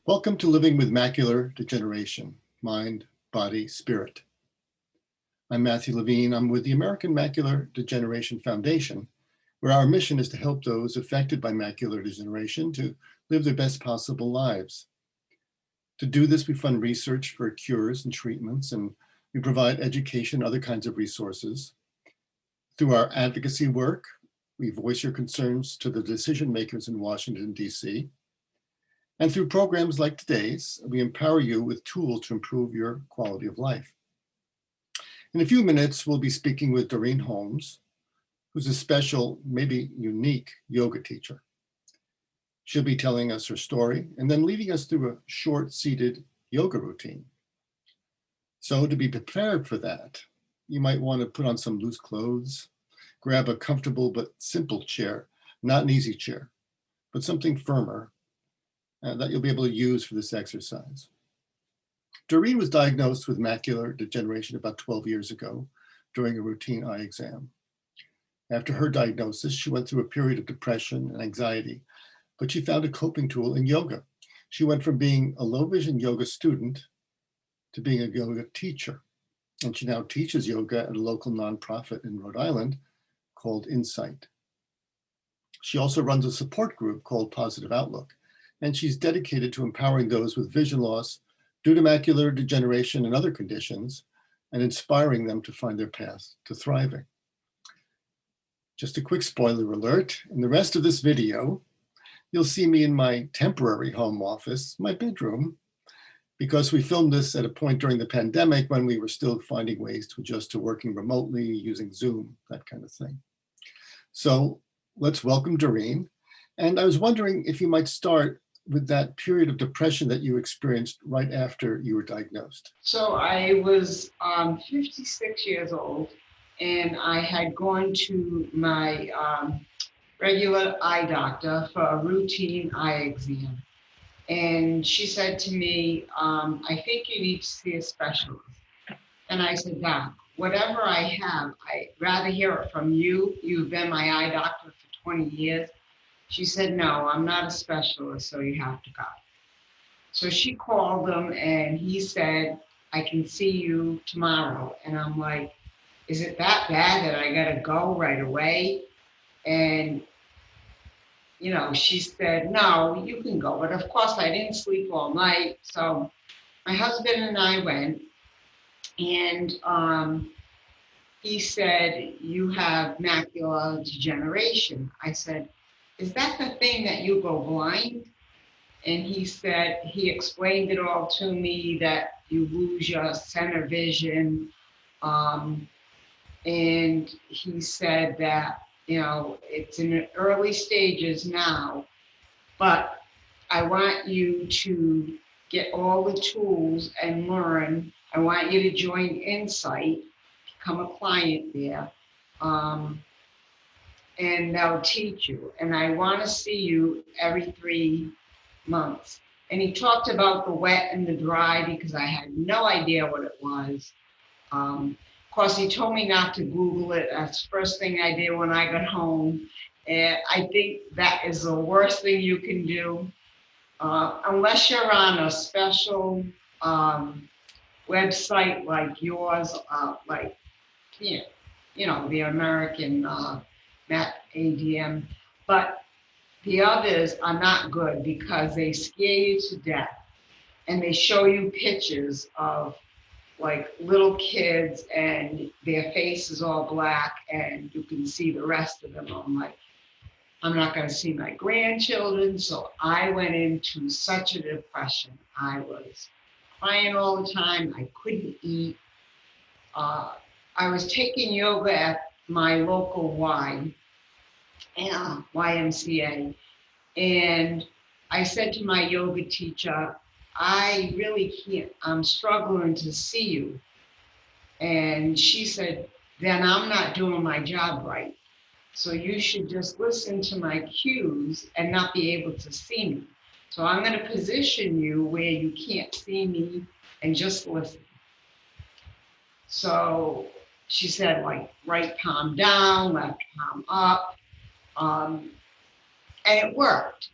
Welcome to Living with Macular Degeneration, Mind, Body, Spirit. I'm Matthew Levine. I'm with the American Macular Degeneration Foundation, where our mission is to help those affected by macular degeneration to live their best possible lives. To do this, we fund research for cures and treatments, and we provide education and other kinds of resources. Through our advocacy work, we voice your concerns to the decision makers in Washington, D.C. And through programs like today's, we empower you with tools to improve your quality of life. In a few minutes, we'll be speaking with Doreen Holmes, who's a special, maybe unique yoga teacher. She'll be telling us her story and then leading us through a short seated yoga routine. So to be prepared for that, you might want to put on some loose clothes, grab a comfortable but simple chair, not an easy chair, but something firmer that you'll be able to use for this exercise. Doreen was diagnosed with macular degeneration about 12 years ago during a routine eye exam. After her diagnosis, she went through a period of depression and anxiety, but she found a coping tool in yoga. She went from being a low vision yoga student to being a yoga teacher. And she now teaches yoga at a local nonprofit in Rhode Island called Insight. She also runs a support group called Positive Outlook, and she's dedicated to empowering those with vision loss due to macular degeneration and other conditions, and inspiring them to find their path to thriving. Just a quick spoiler alert, in the rest of this video, you'll see me in my temporary home office, my bedroom, because we filmed this at a point during the pandemic when we were still finding ways to adjust to working remotely, using Zoom, that kind of thing. So let's welcome Doreen. And I was wondering if you might start with that period of depression that you experienced right after you were diagnosed. So I was 56 years old, and I had gone to my regular eye doctor for a routine eye exam. And she said to me, I think you need to see a specialist. And I said, Doc, whatever I have, I'd rather hear it from you. You've been my eye doctor for 20 years. She said, no, I'm not a specialist, so you have to go. So she called him and he said, I can see you tomorrow. And I'm like, is it that bad that I gotta go right away? And, you know, she said, no, you can go. But of course I didn't sleep all night. So my husband and I went, and he said, you have macular degeneration. I said, is that the thing that you go blind? And he said, he explained it all to me, that you lose your center vision. And he said that, you know, it's in the early stages now, but I want you to get all the tools and learn. I want you to join Insight, become a client there. And they'll teach you. And I want to see you every 3 months. And he talked about the wet and the dry because I had no idea what it was. Of course, he told me not to Google it. That's the first thing I did when I got home. And I think that is the worst thing you can do. Unless you're on a special website like yours, like, you know, the American ADM, but the others are not good because they scare you to death, and they show you pictures of like little kids and their face is all black and you can see the rest of them. I'm like, I'm not going to see my grandchildren. So I went into such a depression. I was crying all the time. I couldn't eat. I was taking yoga at my local YMCA. And I said to my yoga teacher, I really can't, I'm struggling to see you. And she said, then I'm not doing my job right. So you should just listen to my cues and not be able to see me. So I'm going to position you where you can't see me and just listen. So she said, like, right palm down, left palm up. And it worked.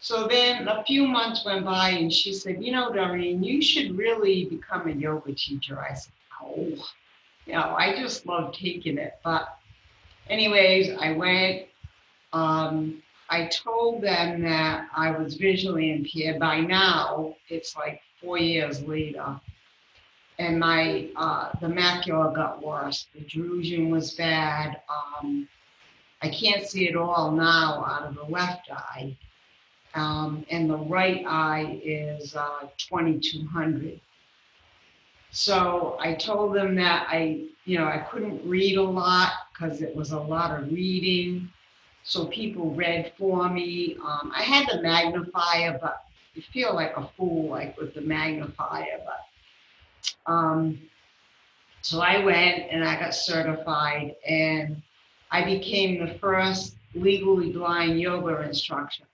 So then a few months went by and she said, you know, Doreen, you should really become a yoga teacher. I said, oh, you know, I just love taking it. But anyways, I went. I told them that I was visually impaired. By now, it's like 4 years later. And my the macula got worse. The drusen was bad. I can't see at all now out of the left eye. And the right eye is 2200. So I told them that I couldn't read a lot because it was a lot of reading. So people read for me. I had the magnifier, but you feel like a fool, like with the magnifier. But so I went and I got certified, and I became the first legally blind yoga instructor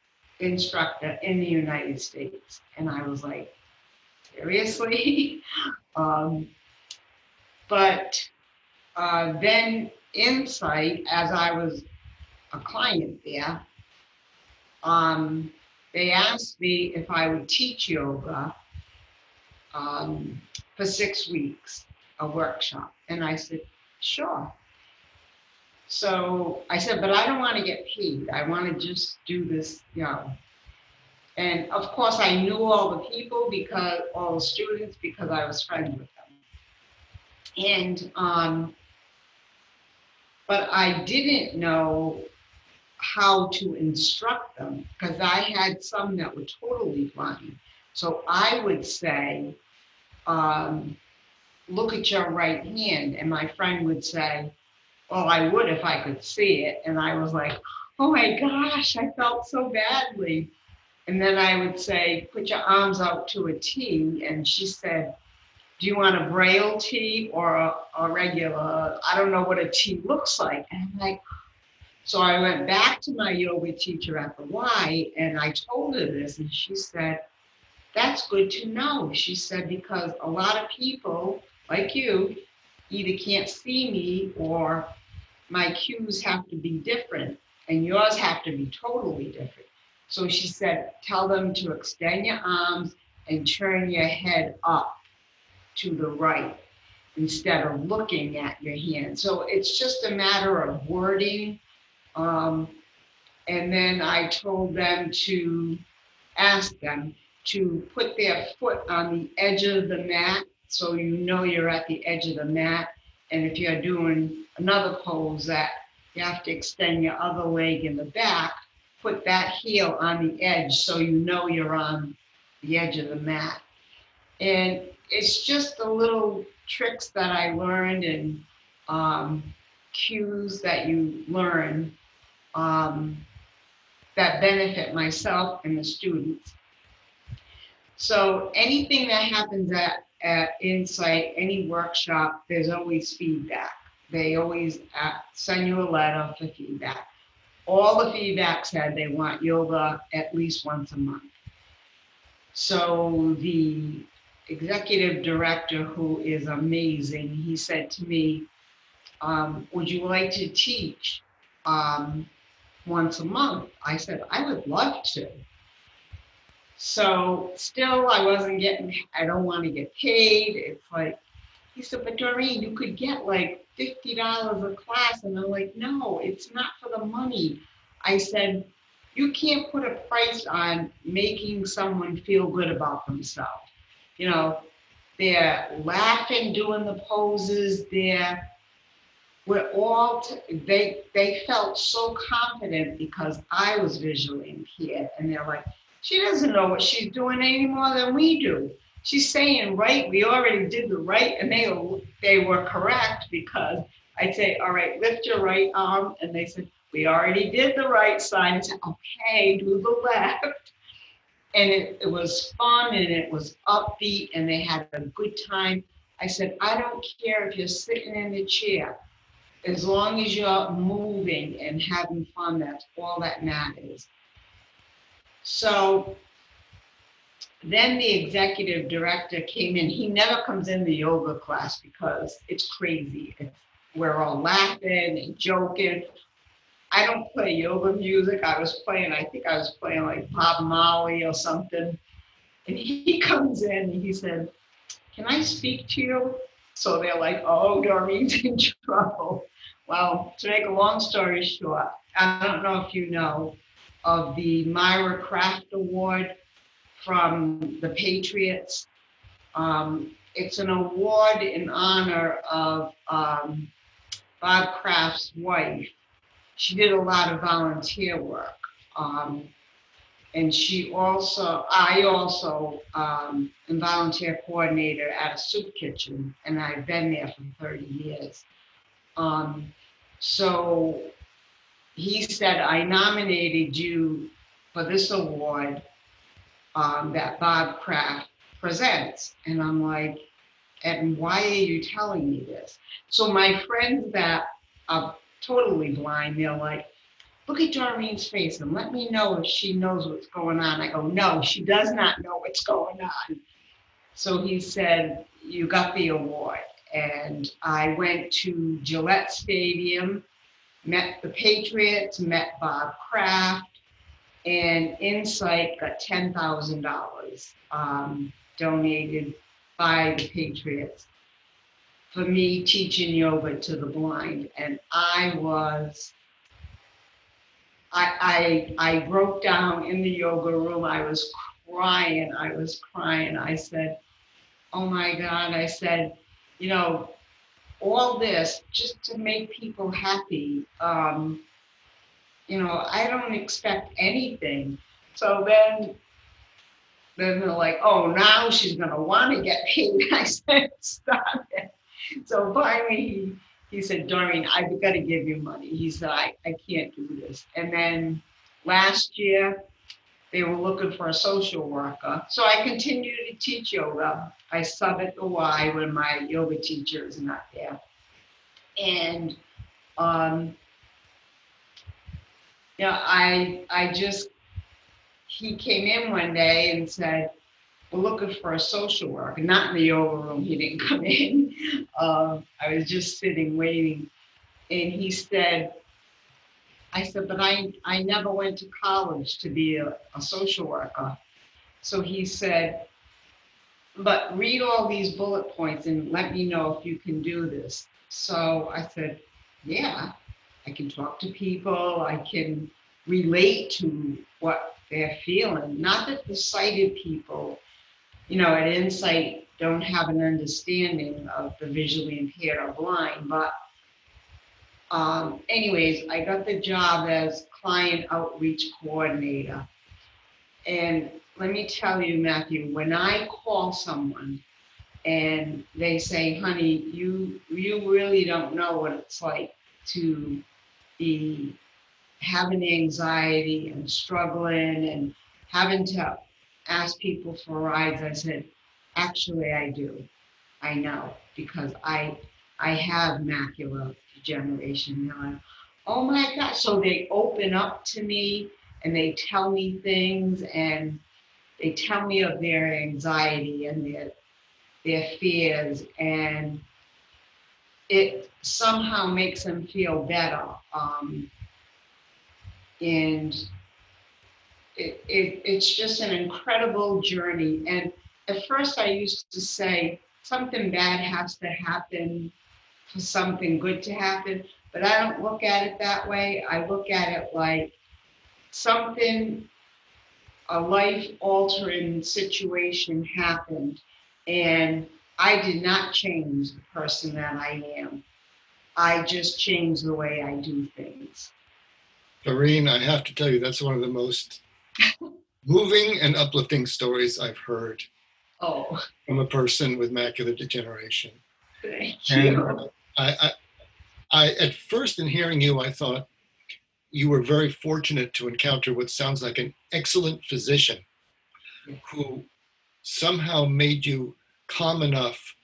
in the United States. And I was like, seriously? But then Insight, as I was a client there, they asked me if I would teach yoga for 6 weeks, a workshop. And I said, sure. So I said, but I don't want to get paid. I want to just do this, you know. And of course, I knew all the people, because all the students, because I was friends with them. And but I didn't know how to instruct them, because I had some that were totally blind. So I would say, look at your right hand. And my friend would say, well, I would if I could see it. And I was like, oh my gosh, I felt so badly. And then I would say, put your arms out to a T. And she said, do you want a braille T or a regular? I don't know what a T looks like. And I'm like, so I went back to my yoga teacher at the Y and I told her this, and she said, that's good to know. She said, because a lot of people like you either can't see me or my cues have to be different and yours have to be totally different. So she said, tell them to extend your arms and turn your head up to the right instead of looking at your hand. So it's just a matter of wording. And then I told them to ask them to put their foot on the edge of the mat, so you know you're at the edge of the mat. And if you're doing another pose that you have to extend your other leg in the back, put that heel on the edge so you know you're on the edge of the mat. And it's just the little tricks that I learned and cues that you learn that benefit myself and the students. So anything that happens at Insight, any workshop, there's always feedback. They always send you a letter for feedback. All the feedback said they want yoga at least once a month. So the executive director, who is amazing, he said to me, would you like to teach once a month? I said, I would love to. So still I don't want to get paid. It's like, he said, but Doreen, you could get like $50 a class. And I'm like, no, it's not for the money. I said, you can't put a price on making someone feel good about themselves. You know, they're laughing, doing the poses, they felt so confident because I was visually impaired. And they're like, she doesn't know what she's doing any more than we do. She's saying right, we already did the right, and they were correct, because I'd say, all right, lift your right arm, and they said, we already did the right side. I said, okay, do the left. And it was fun, and it was upbeat, and they had a good time. I said, I don't care if you're sitting in the chair, as long as you're moving and having fun, that's all that matters. So then the executive director came in. He never comes in the yoga class because it's crazy. We're all laughing and joking. I don't play yoga music. I think I was playing like Bob Marley or something. And he comes in and he said, "Can I speak to you?" So they're like, "Oh, Doreen's in trouble." Well, to make a long story short, I don't know if you know of the Myra Kraft Award from the Patriots. It's an award in honor of Bob Kraft's wife. She did a lot of volunteer work. Um, and I also am volunteer coordinator at a soup kitchen, and I've been there for 30 years. Um, so he said, "I nominated you for this award that Bob Kraft presents." And I'm like, "And why are you telling me this?" So my friends that are totally blind, they're like, "Look at Doreen's face and let me know if she knows what's going on." I go, "No, she does not know what's going on." So he said, "You got the award." And I went to Gillette Stadium, met the Patriots, met Bob Kraft, and Insight got $10,000 donated by the Patriots for me teaching yoga to the blind. And I broke down in the yoga room. I was crying. I said, "Oh my God." I said, all this just to make people happy. I don't expect anything. So then they're like, "Oh, now she's going to want to get paid." I said, "Stop it." So finally he said, "Doreen, I've got to give you money." He said, I can't do this. And then last year, they were looking for a social worker. So I continue to teach yoga. I sub at the Y when my yoga teacher is not there. And, he came in one day and said, "We're looking for a social worker." Not in the yoga room, he didn't come in. I was just sitting waiting. And I said, "But I never went to college to be a social worker." So he said, "But read all these bullet points and let me know if you can do this." So I said, "Yeah, I can talk to people. I can relate to what they're feeling." Not that the sighted people, at Insight don't have an understanding of the visually impaired or blind, but anyways, I got the job as client outreach coordinator. And let me tell you, Matthew, when I call someone and they say, "Honey, you really don't know what it's like to be having anxiety and struggling and having to ask people for rides," I said, "Actually, I do. I know, because I have macular degeneration." They're like, "Oh my God." So they open up to me and they tell me things, and they tell me of their anxiety and their fears, and it somehow makes them feel better. And it's just an incredible journey. And at first I used to say something bad has to happen for something good to happen, but I don't look at it that way. I look at it like a life-altering situation happened, and I did not change the person that I am. I just changed the way I do things. Doreen, I have to tell you, that's one of the most moving and uplifting stories I've heard from a person with macular degeneration. Thank you. And I, at first, in hearing you, I thought you were very fortunate to encounter what sounds like an excellent physician who somehow made you calm enough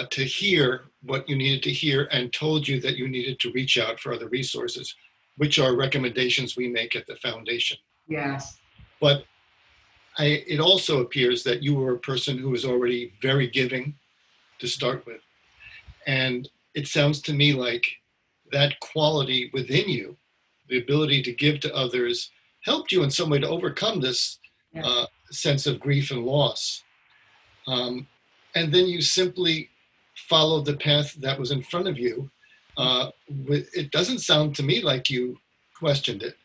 to hear what you needed to hear and told you that you needed to reach out for other resources, which are recommendations we make at the foundation. Yes. But it also appears that you were a person who was already very giving to start with. And it sounds to me like that quality within you the ability to give to others helped you in some way to overcome this sense of grief and loss. And then you simply followed the path that was in front of you. It doesn't sound to me like you questioned it.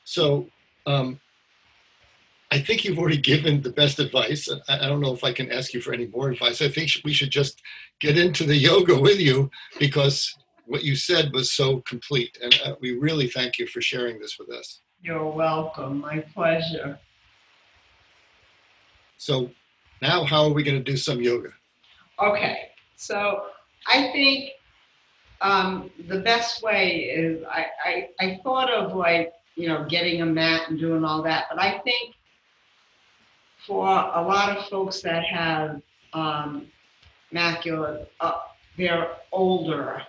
So I think you've already given the best advice. I don't know if I can ask you for any more advice. I think we should just get into the yoga with you, because what you said was so complete. And we really thank you for sharing this with us. You're welcome. My pleasure. So now how are we going to do some yoga? Okay. So I think the best way is I thought of, like, getting a mat and doing all that. But I think for a lot of folks that have macular, they're older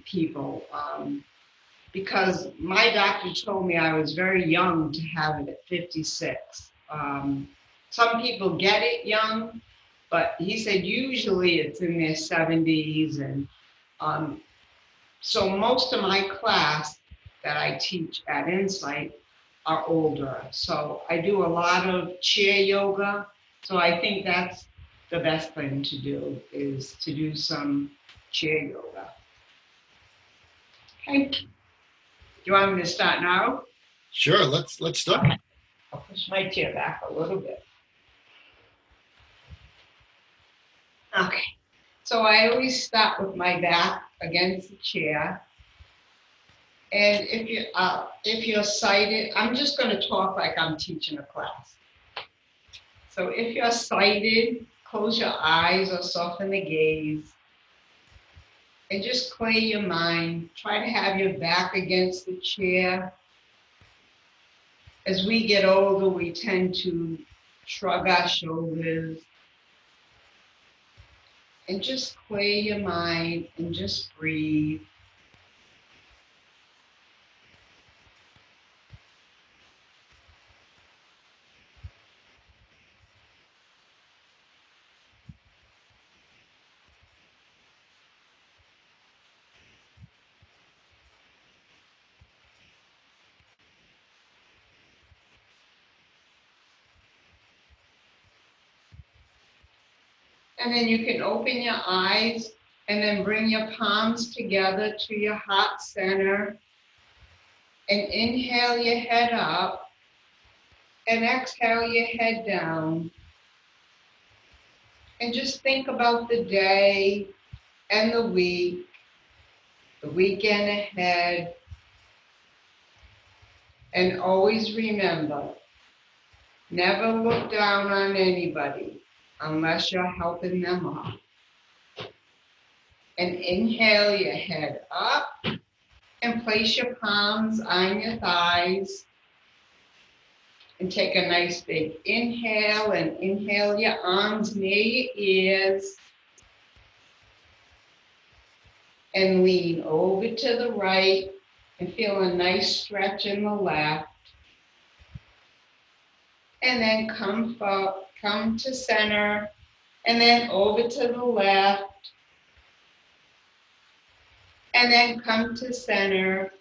people, because my doctor told me I was very young to have it at 56. Some people get it young, but he said usually it's in their 70s. And so most of my class that I teach at Insight are older. So I do a lot of chair yoga. So I think that's the best thing to do, is to do some chair yoga. Okay. Do you want me to start now? Sure, let's start. Okay. I'll push my chair back a little bit. Okay. So I always start with my back against the chair. And if you're sighted, I'm just going to talk like I'm teaching a class. So if you're sighted, close your eyes or soften the gaze. And just clear your mind. Try to have your back against the chair. As we get older, we tend to shrug our shoulders. And just clear your mind and just breathe. And then you can open your eyes and then bring your palms together to your heart center. And inhale your head up and exhale your head down. And just think about the day and the weekend ahead. And always remember, never look down on anybody unless you're helping them up. And inhale your head up and place your palms on your thighs. And take a nice big inhale, and inhale your arms near your ears. And lean over to the right and feel a nice stretch in the left. And then come to center, and then over to the left. And then come to center.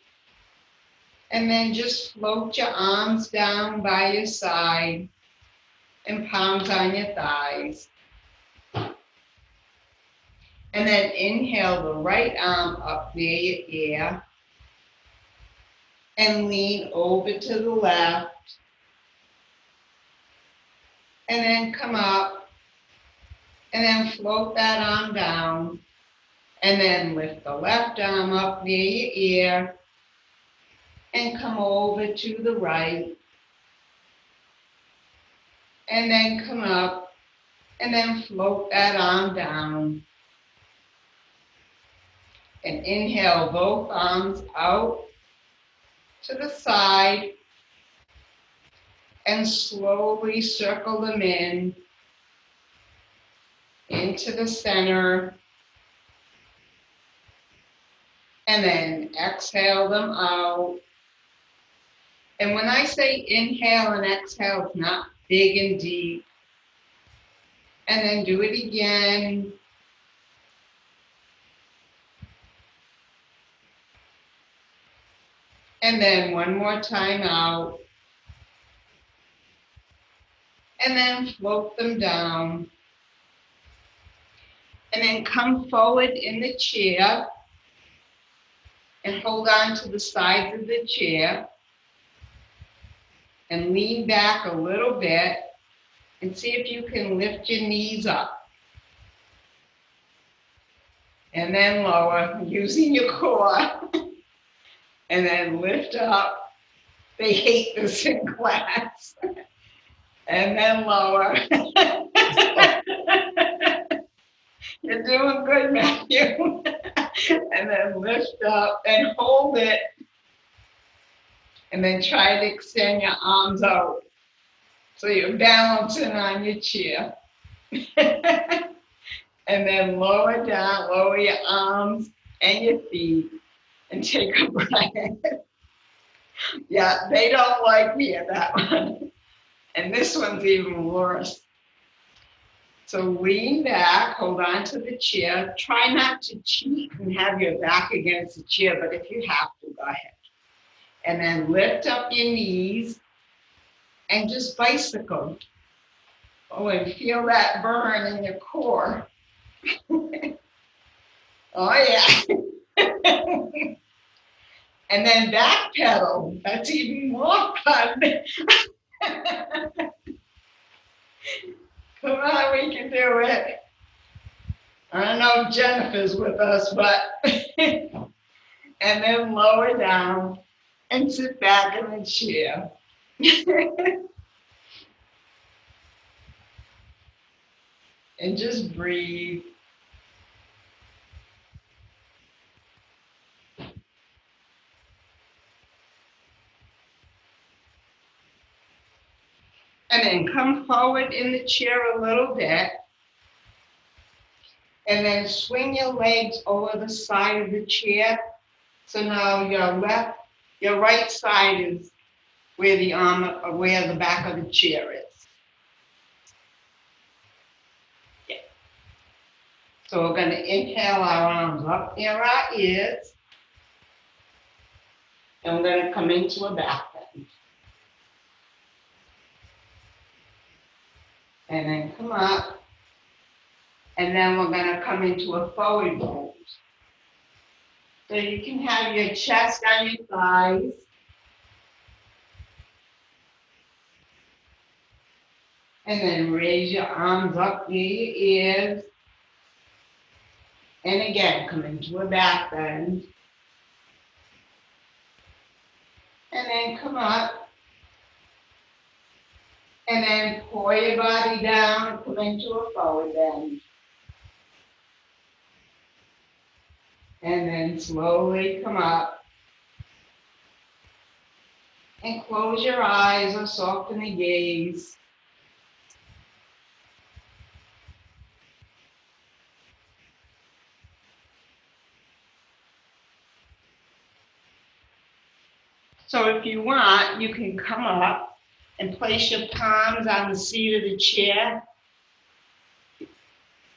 And then just float your arms down by your side and palms on your thighs. And then inhale the right arm up near your ear and lean over to the left. And then come up and then float that arm down. And then lift the left arm up near your ear and come over to the right. And then come up and then float that arm down. And inhale both arms out to the side and slowly circle them into the center. And then exhale them out. And when I say inhale and exhale, it's not big and deep. And then do it again. And then one more time out. And then float them down. And then come forward in the chair and hold on to the sides of the chair and lean back a little bit and see if you can lift your knees up. And then lower using your core. And then lift up. They hate this in class. And then lower. You're doing good, Matthew. And then lift up and hold it. And then try to extend your arms out. So you're balancing on your chair. And then lower down, lower your arms and your feet and take a breath. Yeah, they don't like me at that one. And this one's even worse. So lean back, hold on to the chair. Try not to cheat and have your back against the chair, but if you have to, go ahead. And then lift up your knees and just bicycle. Oh, and feel that burn in your core. Oh, yeah. And then back pedal. That's even more fun. Come on, we can do it. I don't know if Jennifer's with us, but and then lower down and sit back in the chair. And just breathe. And then come forward in the chair a little bit. And then swing your legs over the side of the chair. So now your right side is where where the back of the chair is. Yeah. So we're going to inhale our arms up near our ears. And we're going to come into a back bend. And then come up. And then we're going to come into a forward fold. So you can have your chest on your thighs. And then raise your arms up near your ears. And again, come into a back bend. And then come up. And then pour your body down and come into a forward bend. And then slowly come up. And close your eyes or soften the gaze. So if you want, you can come up and place your palms on the seat of the chair.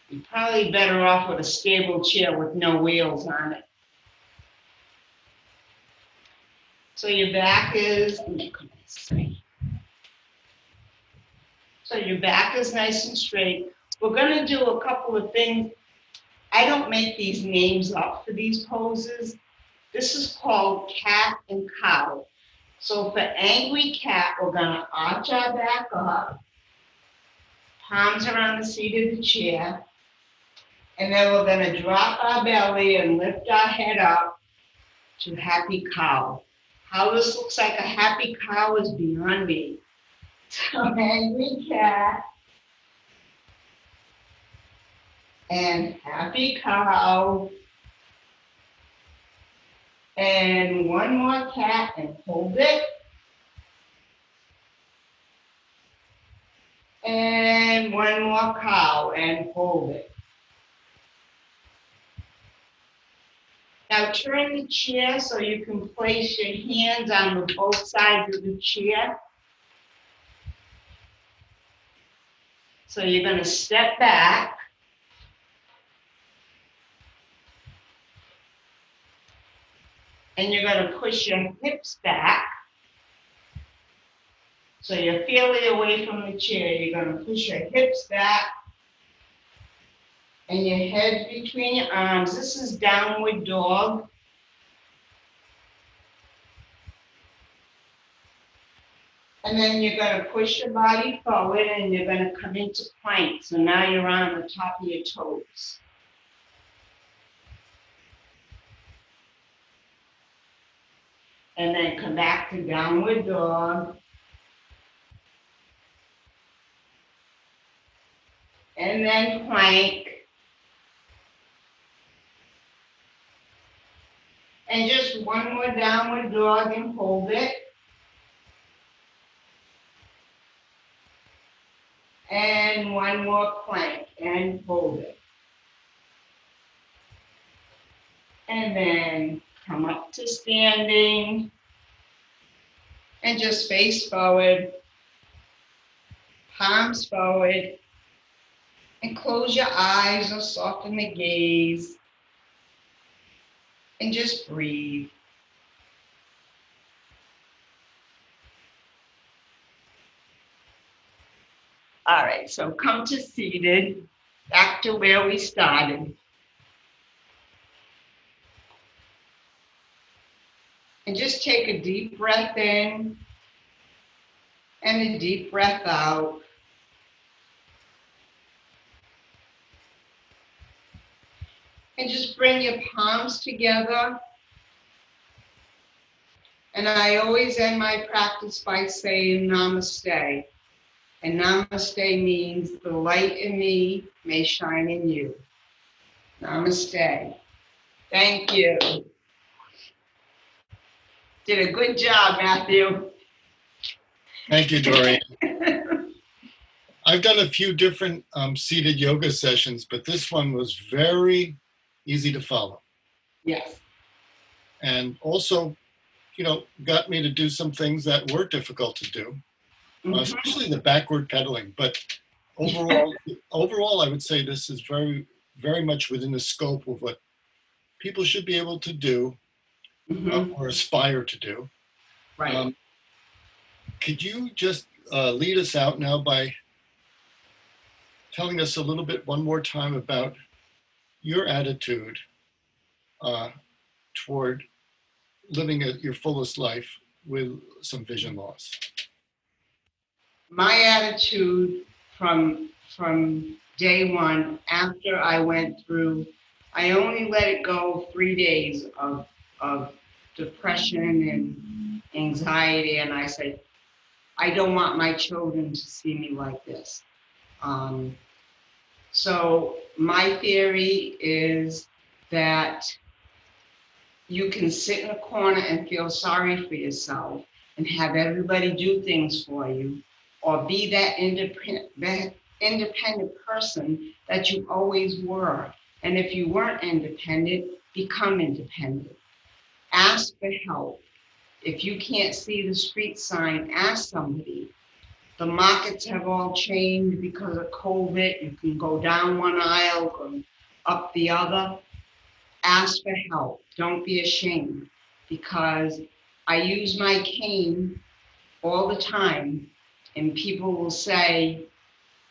You're probably better off with a stable chair with no wheels on it. So your back is, so your back is nice and straight. We're going to do a couple of things. I don't make these names up for these poses. This is called cat and cow. So for angry cat, we're going to arch our back up, palms are on the seat of the chair, and then we're going to drop our belly and lift our head up to happy cow. How this looks like a happy cow is beyond me. So angry cat and happy cow. And one more cat and hold it. And one more cow and hold it. Now turn the chair so you can place your hands on both sides of the chair. So you're going to step back. And you're going to push your hips back. So you're fairly away from the chair. You're going to push your hips back and your head between your arms. This is downward dog. And then you're going to push your body forward and you're going to come into plank. So now you're on the top of your toes. And then come back to downward dog. And then plank. And just one more downward dog and hold it. And one more plank and hold it. And then come up to standing. And just face forward. Palms forward. And close your eyes or soften the gaze. And just breathe. All right, so come to seated, back to where we started. And just take a deep breath in and a deep breath out. And just bring your palms together. And I always end my practice by saying namaste. And namaste means the light in me may shine in you. Namaste. Thank you. Did a good job, Matthew. Thank you, Doreen. I've done a few different seated yoga sessions, but this one was very easy to follow. Yes. And also, got me to do some things that were difficult to do, especially the backward pedaling. But overall, I would say this is very, very much within the scope of what people should be able to do or aspire to do. Right. Could you just lead us out now by telling us a little bit one more time about your attitude toward living your fullest life with some vision loss? My attitude from day one, after I went through, I only let it go 3 days of depression and anxiety, and I said, I don't want my children to see me like this. So my theory is that you can sit in a corner and feel sorry for yourself and have everybody do things for you, or be that independent person that you always were. And if you weren't independent, become independent. Ask for help. If you can't see the street sign, ask somebody. The markets have all changed because of COVID. You can go down one aisle, go up the other. Ask for help. Don't be ashamed, because I use my cane all the time, and people will say,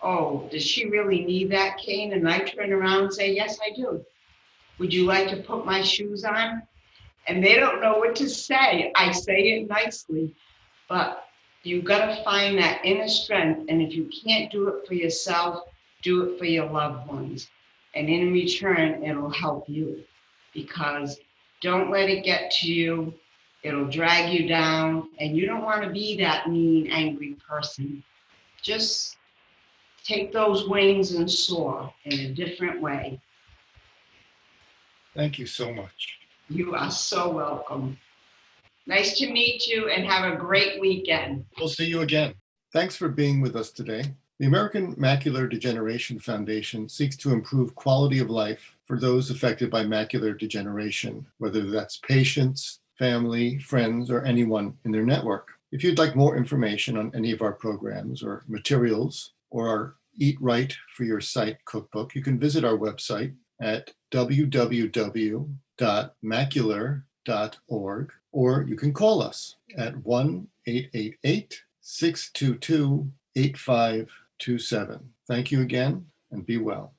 oh, does she really need that cane? And I turn around and say, yes, I do. Would you like to put my shoes on? And they don't know what to say. I say it nicely, but you've got to find that inner strength. And if you can't do it for yourself, do it for your loved ones. And in return, it'll help you, because don't let it get to you. It'll drag you down, and you don't want to be that mean, angry person. Just take those wings and soar in a different way. Thank you so much. You are so welcome. Nice to meet you, and have a great weekend. We'll see you again. Thanks for being with us today. The American Macular Degeneration Foundation seeks to improve quality of life for those affected by macular degeneration, whether that's patients, family, friends, or anyone in their network. If you'd like more information on any of our programs or materials, or our Eat Right for Your Sight cookbook, you can visit our website at www.macular, At.org, or you can call us at 1-888-622-8527. Thank you again, and be well.